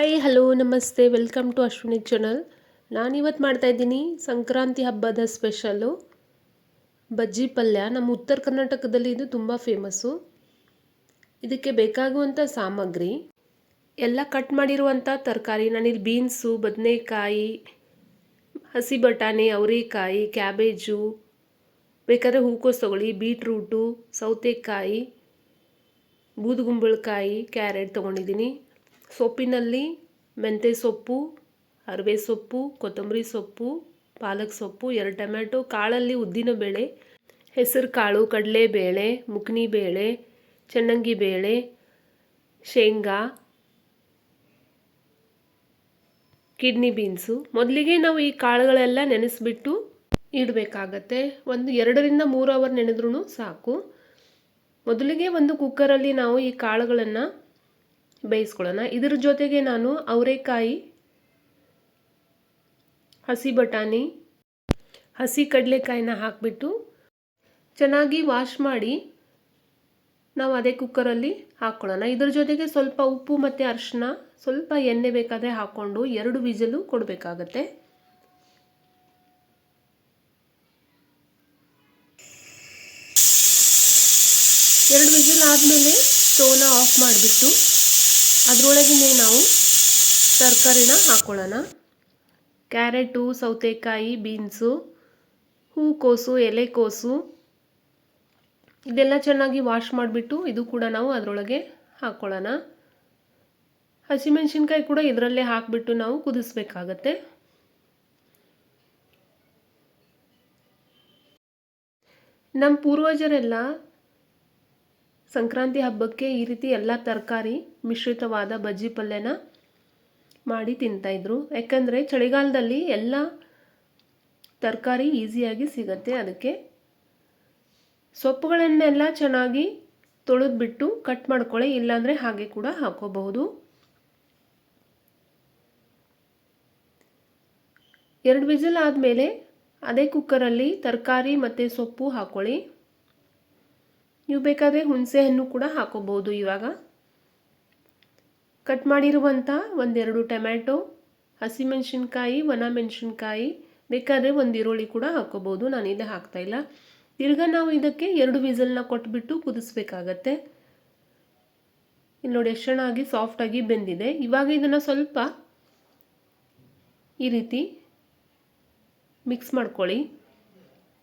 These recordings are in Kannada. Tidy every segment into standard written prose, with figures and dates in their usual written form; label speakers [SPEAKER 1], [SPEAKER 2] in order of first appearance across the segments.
[SPEAKER 1] ಹಾಯ್ ಹಲೋ ನಮಸ್ತೆ ವೆಲ್ಕಮ್ ಟು ಅಶ್ವಿನಿ ಚಾನಲ್. ನಾನಿವತ್ತು ಮಾಡ್ತಾಯಿದ್ದೀನಿ ಸಂಕ್ರಾಂತಿ ಹಬ್ಬದ ಸ್ಪೆಷಲ್ಲು ಬಜ್ಜಿ ಪಲ್ಯ. ನಮ್ಮ ಉತ್ತರ ಕರ್ನಾಟಕದಲ್ಲಿ ಇದು ತುಂಬ ಫೇಮಸ್ಸು. ಇದಕ್ಕೆ ಬೇಕಾಗುವಂಥ ಸಾಮಗ್ರಿ ಎಲ್ಲ ಕಟ್ ಮಾಡಿರುವಂಥ ತರಕಾರಿ. ನಾನಿಲ್ಲಿ ಬೀನ್ಸು, ಬದನೆಕಾಯಿ, ಹಸಿ ಬಟಾಣಿ, ಅವರೆಕಾಯಿ, ಕ್ಯಾಬೇಜು, ಬೇಕಾದರೆ ಹೂಕೋಸು ತಗೊಳ್ಳಿ, ಬೀಟ್ರೂಟು, ಸೌತೆಕಾಯಿ, ಬೂದುಗುಂಬಳಕಾಯಿ, ಕ್ಯಾರೆಟ್ ತೊಗೊಂಡಿದ್ದೀನಿ. ಸೊಪ್ಪಿನಲ್ಲಿ ಮೆಂತ್ಯ ಸೊಪ್ಪು, ಅರಿವೆ ಸೊಪ್ಪು, ಕೊತ್ತಂಬರಿ ಸೊಪ್ಪು, ಪಾಲಕ್ ಸೊಪ್ಪು, 2 ಟೊಮೆಟೊ, ಕಾಳಲ್ಲಿ ಉದ್ದಿನ ಬೇಳೆ, ಹೆಸರು ಕಾಳು, ಕಡಲೆಬೇಳೆ, ಮುಕ್ನಿ ಬೇಳೆ, ಚೆನ್ನಂಗಿ ಬೇಳೆ, ಶೇಂಗಾ, ಕಿಡ್ನಿ ಬೀನ್ಸು. ಮೊದಲಿಗೆ ನಾವು ಈ ಕಾಳುಗಳೆಲ್ಲ ನೆನೆಸಿಬಿಟ್ಟು ಇಡಬೇಕಾಗತ್ತೆ. 2 ರಿಂದ 3 ಅವರ್ ನೆನೆದ್ರೂ ಸಾಕು. ಮೊದಲಿಗೆ ಒಂದು ಕುಕ್ಕರಲ್ಲಿ ನಾವು ಈ ಕಾಳುಗಳನ್ನು ಬೇಯಿಸ್ಕೊಳ್ಳೋಣ. ಇದರ ಜೊತೆಗೆ ನಾನು ಅವರೆಕಾಯಿ, ಹಸಿ ಬಟಾಣಿ, ಹಸಿ ಕಡಲೆಕಾಯಿನ ಹಾಕಿಬಿಟ್ಟು ಚೆನ್ನಾಗಿ ವಾಶ್ ಮಾಡಿ ನಾವು ಅದೇ ಕುಕ್ಕರಲ್ಲಿ ಹಾಕ್ಕೊಳ್ಳೋಣ. ಇದರ ಜೊತೆಗೆ ಸ್ವಲ್ಪ ಉಪ್ಪು ಮತ್ತು ಅರಿಶಿನ, ಸ್ವಲ್ಪ ಎಣ್ಣೆ ಬೇಕಾದರೆ ಹಾಕ್ಕೊಂಡು 2 ವಿಸಿಲು ಕೊಡಬೇಕಾಗತ್ತೆ. ಎರಡು ವಿಸಿಲ್ ಆದಮೇಲೆ ಸ್ಟವ್ನ ಆಫ್ ಮಾಡಿಬಿಟ್ಟು ಅದರೊಳಗೆ ನಾವು ತರಕಾರಿನ ಹಾಕ್ಕೊಳ್ಳೋಣ. ಕ್ಯಾರೆಟು, ಸೌತೆಕಾಯಿ, ಬೀನ್ಸು, ಹೂಕೋಸು, ಎಲೆಕೋಸು ಇದೆಲ್ಲ ಚೆನ್ನಾಗಿ ವಾಶ್ ಮಾಡಿಬಿಟ್ಟು ಇದು ಕೂಡ ನಾವು ಅದರೊಳಗೆ ಹಾಕ್ಕೊಳ್ಳೋಣ. ಹಸಿಮೆಣಸಿನ್ಕಾಯಿ ಕೂಡ ಇದರಲ್ಲೇ ಹಾಕಿಬಿಟ್ಟು ನಾವು ಕುದಿಸ್ಬೇಕಾಗತ್ತೆ. ನಮ್ಮ ಪೂರ್ವಜರೆಲ್ಲ ಸಂಕ್ರಾಂತಿ ಹಬ್ಬಕ್ಕೆ ಈ ರೀತಿ ಎಲ್ಲ ತರಕಾರಿ ಮಿಶ್ರಿತವಾದ ಬಜ್ಜಿ ಪಲ್ಯನ ಮಾಡಿ ತಿಂತಾಯಿದ್ರು. ಯಾಕಂದರೆ ಚಳಿಗಾಲದಲ್ಲಿ ಎಲ್ಲ ತರಕಾರಿ ಈಸಿಯಾಗಿ ಸಿಗತ್ತೆ. ಅದಕ್ಕೆ ಸೊಪ್ಪುಗಳನ್ನೆಲ್ಲ ಚೆನ್ನಾಗಿ ತೊಳೆದ್ಬಿಟ್ಟು ಕಟ್ ಮಾಡ್ಕೊಳ್ಳಿ, ಇಲ್ಲಾಂದರೆ ಹಾಗೆ ಕೂಡ ಹಾಕೋಬಹುದು. 2 ವಿಸಿಲ್ ಆದಮೇಲೆ ಅದೇ ಕುಕ್ಕರಲ್ಲಿ ತರಕಾರಿ ಮತ್ತು ಸೊಪ್ಪು ಹಾಕ್ಕೊಳ್ಳಿ. ನೀವು ಬೇಕಾದರೆ ಹುಣಸೆ ಹಣ್ಣು ಕೂಡ ಹಾಕೋಬಹುದು. ಇವಾಗ ಕಟ್ ಮಾಡಿರುವಂಥ 1-2 ಟೊಮ್ಯಾಟೊ, ಹಸಿಮೆಣಸಿನ್ಕಾಯಿ, ಒಣಮೆಣಸಿನ್ಕಾಯಿ, ಬೇಕಾದರೆ 1 ಈರುಳ್ಳಿ ಕೂಡ ಹಾಕೋಬಹುದು. ನಾನಿಲ್ಲಿ ಹಾಕ್ತಾಯಿಲ್ಲ. ತಿರ್ಗಾ ನಾವು ಇದಕ್ಕೆ 2 ವಿಸಲ್ನ ಕೊಟ್ಬಿಟ್ಟು ಕುದಿಸ್ಬೇಕಾಗತ್ತೆ. ಇಲ್ಲಿ ನೋಡಿ ಎಷ್ಟು ಚೆನ್ನಾಗಿ ಸಾಫ್ಟಾಗಿ ಬೆಂದಿದೆ. ಇವಾಗ ಇದನ್ನು ಸ್ವಲ್ಪ ಈ ರೀತಿ ಮಿಕ್ಸ್ ಮಾಡ್ಕೊಳ್ಳಿ.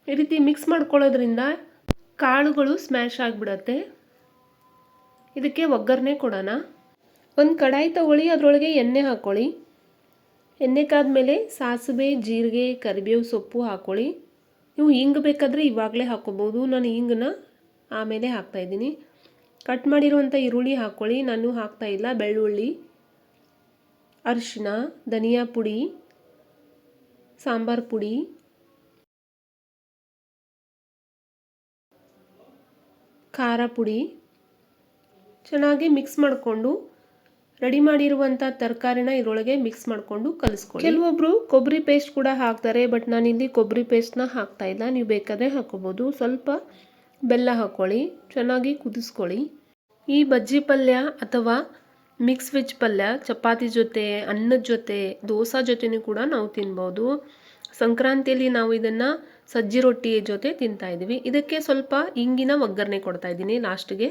[SPEAKER 1] ಈ ರೀತಿ ಮಿಕ್ಸ್ ಮಾಡ್ಕೊಳ್ಳೋದ್ರಿಂದ ಕಾಳುಗಳು ಸ್ಮ್ಯಾಶ್ ಆಗಿಬಿಡತ್ತೆ. ಇದಕ್ಕೆ ಒಗ್ಗರಣೆ ಕೊಡೋಣ. ಒಂದು ಕಡಾಯಿ ತಗೊಳ್ಳಿ, ಅದರೊಳಗೆ ಎಣ್ಣೆ ಹಾಕ್ಕೊಳ್ಳಿ. ಎಣ್ಣೆ ಕಾದ್ಮೇಲೆ ಸಾಸಿವೆ, ಜೀರಿಗೆ, ಕರಿಬೇವು ಸೊಪ್ಪು ಹಾಕ್ಕೊಳ್ಳಿ. ನೀವು ಹಿಂಗೆ ಬೇಕಾದರೆ ಇವಾಗಲೇ ಹಾಕ್ಕೋಬೋದು. ನಾನು ಹಿಂಗನ್ನ ಆಮೇಲೆ ಹಾಕ್ತಾಯಿದ್ದೀನಿ. ಕಟ್ ಮಾಡಿರುವಂಥ ಈರುಳ್ಳಿ ಹಾಕ್ಕೊಳ್ಳಿ. ನಾನು ಹಾಕ್ತಾಯಿಲ್ಲ. ಬೆಳ್ಳುಳ್ಳಿ, ಅರಿಶಿನ, ಧನಿಯಾ ಪುಡಿ, ಸಾಂಬಾರು ಪುಡಿ, ಖಾರ ಪುಡಿ ಚೆನ್ನಾಗಿ ಮಿಕ್ಸ್ ಮಾಡಿಕೊಂಡು ರೆಡಿ ಮಾಡಿರುವಂಥ ತರಕಾರಿನ ಇದರೊಳಗೆ ಮಿಕ್ಸ್ ಮಾಡಿಕೊಂಡು ಕಲಿಸ್ಕೊಳ್ಳಿ. ಕೆಲವೊಬ್ಬರು ಕೊಬ್ಬರಿ ಪೇಸ್ಟ್ ಕೂಡ ಹಾಕ್ತಾರೆ, ಬಟ್ ನಾನಿಲ್ಲಿ ಕೊಬ್ಬರಿ ಪೇಸ್ಟ್ನ ಹಾಕ್ತಾಯಿಲ್ಲ. ನೀವು ಬೇಕಾದರೆ ಹಾಕ್ಕೋಬೋದು. ಸ್ವಲ್ಪ ಬೆಲ್ಲ ಹಾಕ್ಕೊಳ್ಳಿ, ಚೆನ್ನಾಗಿ ಕುದಿಸ್ಕೊಳ್ಳಿ. ಈ ಬಜ್ಜಿ ಪಲ್ಯ ಅಥವಾ ಮಿಕ್ಸ್ ವೆಜ್ ಪಲ್ಯ ಚಪಾತಿ ಜೊತೆ, ಅನ್ನದ ಜೊತೆ, ದೋಸೆ ಜೊತೆನೂ ಕೂಡ ನಾವು ತಿನ್ಬೋದು. ಸಂಕ್ರಾಂತಿಯಲ್ಲಿ ನಾವು ಇದನ್ನು ಸಜ್ಜಿ ರೊಟ್ಟಿ ಜೊತೆ ತಿಂತಾಯಿದ್ದೀವಿ. ಇದಕ್ಕೆ ಸ್ವಲ್ಪ ಇಂಗಿನ ಒಗ್ಗರಣೆ ಕೊಡ್ತಾಯಿದ್ದೀನಿ ಲಾಸ್ಟಿಗೆ.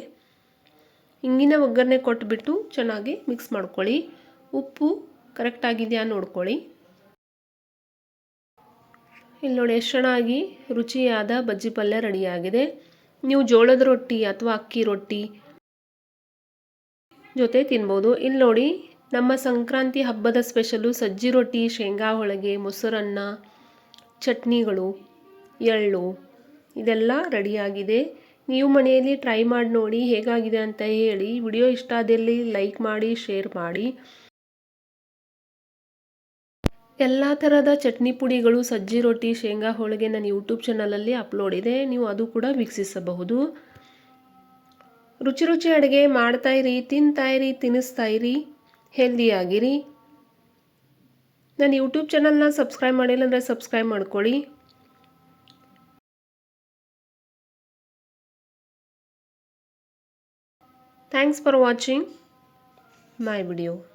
[SPEAKER 1] ಇಂಗಿನ ಒಗ್ಗರಣೆ ಕೊಟ್ಬಿಟ್ಟು ಚೆನ್ನಾಗಿ ಮಿಕ್ಸ್ ಮಾಡ್ಕೊಳ್ಳಿ. ಉಪ್ಪು ಕರೆಕ್ಟಾಗಿದೆಯಾ ನೋಡ್ಕೊಳ್ಳಿ. ಇಲ್ಲಿ ನೋಡಿ ಎಷ್ಟು ಚೆನ್ನಾಗಿ ರುಚಿಯಾದ ಬಜ್ಜಿ ಪಲ್ಯ ರೆಡಿಯಾಗಿದೆ. ನೀವು ಜೋಳದ ರೊಟ್ಟಿ ಅಥವಾ ಅಕ್ಕಿ ರೊಟ್ಟಿ ಜೊತೆ ತಿನ್ಬೋದು. ಇಲ್ಲಿ ನೋಡಿ ನಮ್ಮ ಸಂಕ್ರಾಂತಿ ಹಬ್ಬದ ಸ್ಪೆಷಲು ಸಜ್ಜಿ ರೊಟ್ಟಿ, ಶೇಂಗಾ ಹೋಳಿಗೆ, ಮೊಸರನ್ನ, ಚಟ್ನಿಗಳು, ಎಳ್ಳು ಇದೆಲ್ಲ ರೆಡಿಯಾಗಿದೆ. ನೀವು ಮನೆಯಲ್ಲಿ ಟ್ರೈ ಮಾಡಿ ನೋಡಿ ಹೇಗಾಗಿದೆ ಅಂತ ಹೇಳಿ. ವಿಡಿಯೋ ಇಷ್ಟ ಆದಲ್ಲಿ ಲೈಕ್ ಮಾಡಿ, ಶೇರ್ ಮಾಡಿ. ಎಲ್ಲ ಥರದ ಚಟ್ನಿ ಪುಡಿಗಳು, ಸಜ್ಜಿ ರೊಟ್ಟಿ, ಶೇಂಗಾ ಹೋಳಿಗೆ ನನ್ನ ಯೂಟ್ಯೂಬ್ ಚಾನಲಲ್ಲಿ ಅಪ್ಲೋಡ್ ಇದೆ. ನೀವು ಅದು ಕೂಡ ವೀಕ್ಷಿಸಬಹುದು. ರುಚಿ ರುಚಿ ಅಡುಗೆ ಮಾಡ್ತಾಯಿರಿ, ತಿಂತಾಯಿರಿ, ತಿನ್ನಿಸ್ತಾಯಿರಿ, ಹೆಲ್ದಿಯಾಗಿರಿ. ನನ್ನ ಯೂಟ್ಯೂಬ್ ಚಾನಲ್ನ ಸಬ್ಸ್ಕ್ರೈಬ್ ಮಾಡಿಲ್ಲ ಅಂದರೆ ಸಬ್ಸ್ಕ್ರೈಬ್ ಮಾಡ್ಕೊಳ್ಳಿ. Thanks for watching my video.